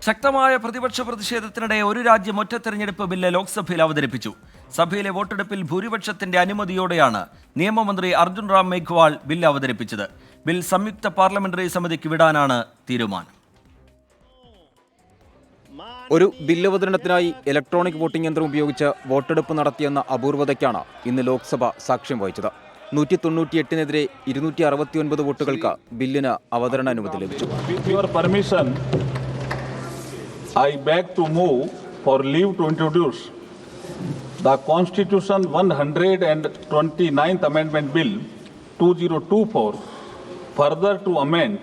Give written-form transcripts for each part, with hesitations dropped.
ശക്തമായ പ്രതിപക്ഷ പ്രതിഷേധത്തിനിടെ ഒരു രാജ്യം ഒറ്റ തെരഞ്ഞെടുപ്പ് ബില്ല് ലോക്സഭയിൽ അവതരിപ്പിച്ചു. സഭയിലെ വോട്ടെടുപ്പിൽ ഭൂരിപക്ഷത്തിന്റെ അനുമതിയോടെയാണ് നിയമമന്ത്രി അർജുൻ റാം മേഘ്വാൾ ബില്ല് അവതരിപ്പിച്ചത്. ബിൽ സംയുക്ത പാർലമെന്ററി സമിതിക്ക് വിടാനാണ് തീരുമാനം. ഒരു ബില്ലവതരണത്തിനായി ഇലക്ട്രോണിക് വോട്ടിംഗ് യന്ത്രം ഉപയോഗിച്ച് വോട്ടെടുപ്പ് നടത്തിയെന്ന അപൂർവതയ്ക്കാണ് ഇന്ന് ലോക്സഭ സാക്ഷ്യം വഹിച്ചത്. 198-നെതിരെ 269 വോട്ടുകൾക്ക് ബില്ലിന് അവതരണാനുമതി ലഭിച്ചു. I beg to move for leave to introduce the Constitution 129th Amendment Bill 2024, further to amend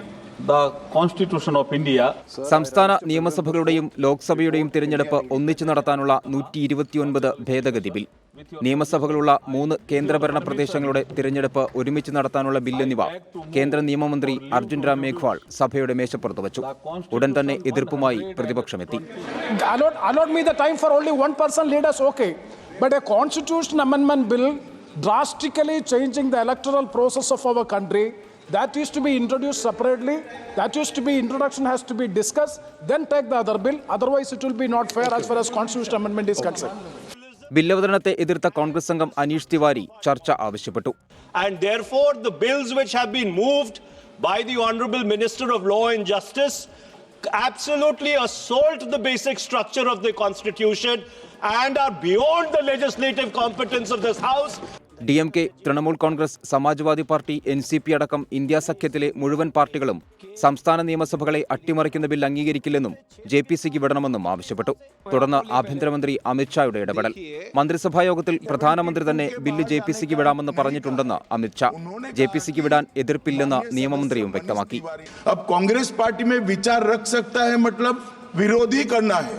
the Constitution of India. സംസ്ഥാന നിയമസഭകളുടെയും ലോക്സഭയുടെയും തിരഞ്ഞെടുപ്പ് ഒന്നിച്ചു നടത്താനുള്ള 129 ഭേദഗതി ബിൽ, നിയമസഭകളുള്ള 3 കേന്ദ്രഭരണ പ്രദേശങ്ങളുടെ തിരഞ്ഞെടുപ്പ് ഒരുമിച്ച് നടത്താനുള്ള ബിൽ എന്നിവ കേന്ദ്ര നിയമമന്ത്രി അർജുൻ റാം മേഘ്വാൾ സഭയുടെ മേശപ്പുറത്ത് വെച്ചു. ഉടൻ തന്നെ എതിർപ്പുമായി പ്രതിപക്ഷമെത്തി. Allot me the time for only one person leaders, okay, but a constitution amendment bill drastically changing the electoral process of our country, that used to be introduced separately, that used to be introduction has to be discussed, then take the other bill, otherwise it will be not fair as far as constitutional amendment is concerned. ബില്ലവതരണത്തെ എതിർത്ത കോൺഗ്രസ് അംഗം അനീഷ് തിവാരി ചർച്ച ആവശ്യപ്പെട്ടു. And therefore the bills which have been moved by the Honorable Minister of Law and Justice absolutely assault the basic structure of the Constitution and are beyond the legislative competence of this House. DMK, Trinamool Congress, Samajwadi party, NCP അടക്കം India സഖ്യത്തിലെ മുഴുവൻ പാർട്ടികളും സംസ്ഥാന നിയമസഭകളെ അട്ടിമറിക്കുന്ന bill അംഗീകരിക്കില്ലെന്നും JPCക്ക് വിടണമെന്നും ആവശ്യപ്പെട്ടു. തുടർന്ന് ആഭ്യന്തരമന്ത്രി അമിത്ഷായുടെ ഇടപെടൽ. മന്ത്രിസഭാ യോഗത്തിൽ പ്രധാനമന്ത്രി തന്നെ ബില്ല് JPCക്ക് വിടാമെന്ന് പറഞ്ഞിട്ടുണ്ടെന്ന് അമിത്ഷാ. JPCക്ക് വിടാൻ എതിർപ്പില്ലെന്ന് നിയമമന്ത്രിയും വ്യക്തമാക്കി. കോൺഗ്രസ് പാർട്ടി में विचार रख सकता है, मतलब विरोध ही करना है,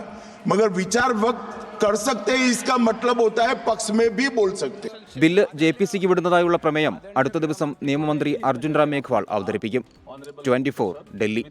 मगर विचार वक्त कर सकते हैं, इसका मतलब होता है पक्ष में भी बोल सकते हैं. ബില്ല് JPCക്ക് വിടുന്നതായുള്ള പ്രമേയം അടുത്ത ദിവസം നിയമമന്ത്രി അർജുൻ റാം മേഘ്വാൾ അവതരിപ്പിക്കും. 24 ഡൽഹി.